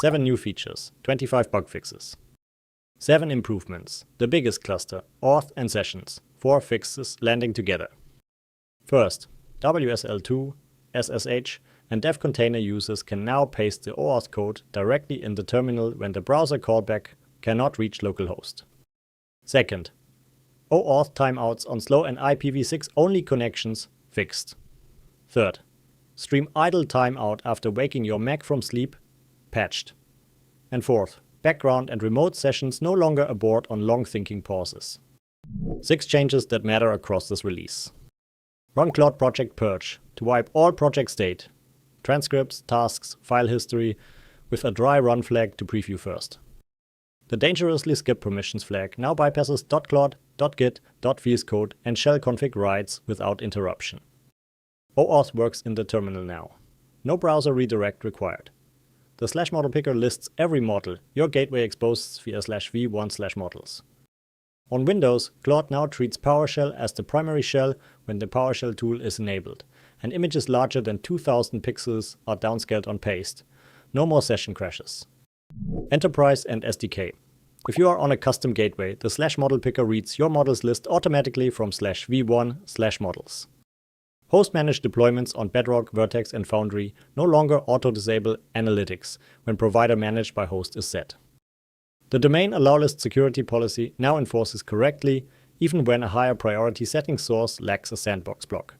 7 new features, 25 bug fixes. 7 improvements, the biggest cluster, Auth and Sessions, 4 fixes landing together. First, WSL2, SSH, and DevContainer users can now paste the OAuth code directly in the terminal when the browser callback cannot reach localhost. Second, OAuth timeouts on slow and IPv6 only connections fixed. Third, stream idle timeout after waking your Mac from sleep patched. And fourth, background and remote sessions no longer abort on long thinking pauses. 6 changes that matter across this release. Run Claude project purge to wipe all project state, transcripts, tasks, file history with a dry run flag to preview first. The dangerously skip permissions flag now bypasses .claude, .git, .vscode and shell config writes without interruption. OAuth works in the terminal now. No browser redirect required. The /model picker lists every model your gateway exposes via /v1/models. On Windows, Claude now treats PowerShell as the primary shell when the PowerShell tool is enabled, and images larger than 2000 pixels are downscaled on paste. No more session crashes. Enterprise and SDK. If you are on a custom gateway, the /model picker reads your models list automatically from /v1/models. Host-managed deployments on Bedrock, Vertex, and Foundry no longer auto-disable analytics when provider managed by host is set. The domain allow list security policy now enforces correctly even when a higher priority setting source lacks a sandbox block.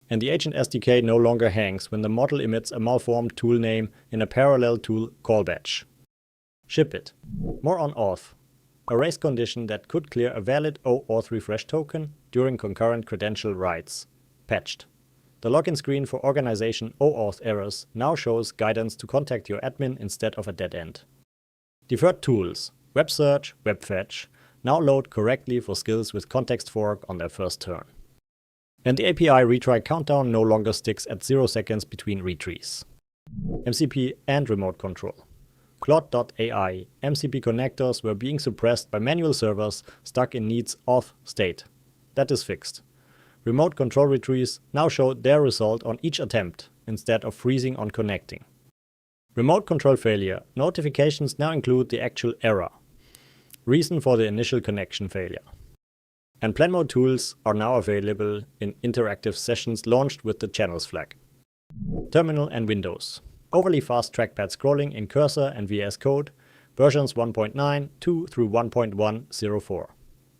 And the Agent SDK no longer hangs when the model emits a malformed tool name in a parallel tool callbatch. Ship it. More on Auth. A race condition that could clear a valid OAuth refresh token during concurrent credential writes. Patched. The login screen for organization OAuth errors now shows guidance to contact your admin instead of a dead end. Deferred tools, web search, web fetch, now load correctly for skills with context fork on their first turn. And the API retry countdown no longer sticks at 0 seconds between retries. MCP and remote control. claude.ai MCP connectors were being suppressed by manual servers stuck in needs auth state. That is fixed. Remote control retrieves now show their result on each attempt instead of freezing on connecting. Remote control failure notifications now include the actual error, reason for the initial connection failure. And plan mode tools are now available in interactive sessions launched with the channels flag. Terminal and Windows. Overly fast trackpad scrolling in Cursor and VS Code, versions 1.9.2 through 1.104.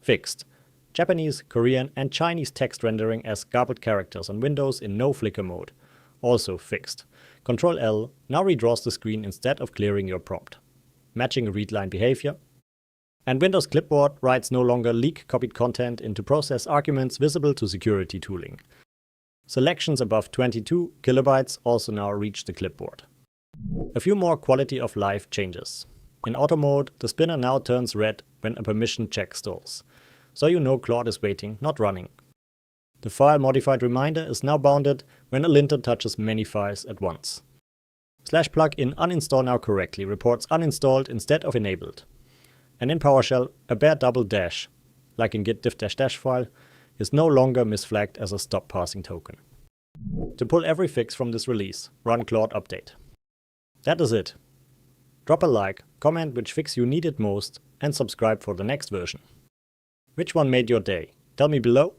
Fixed. Japanese, Korean and Chinese text rendering as garbled characters on Windows in no flicker mode. Also fixed. Ctrl+L now redraws the screen instead of clearing your prompt. Matching readline behavior. And Windows Clipboard writes no longer leak copied content into process arguments visible to security tooling. Selections above 22 kilobytes also now reach the clipboard. A few more quality of life changes. In auto mode, the spinner now turns red when a permission check stalls. So you know Claude is waiting, not running. The file modified reminder is now bounded when a linter touches many files at once. /plugin uninstall now correctly reports uninstalled instead of enabled. And in PowerShell, a bare double dash, like in git diff ---- file, is no longer misflagged as a stop passing token. To pull every fix from this release, run Claude update. That is it. Drop a like, comment which fix you needed most, and subscribe for the next version. Which one made your day? Tell me below.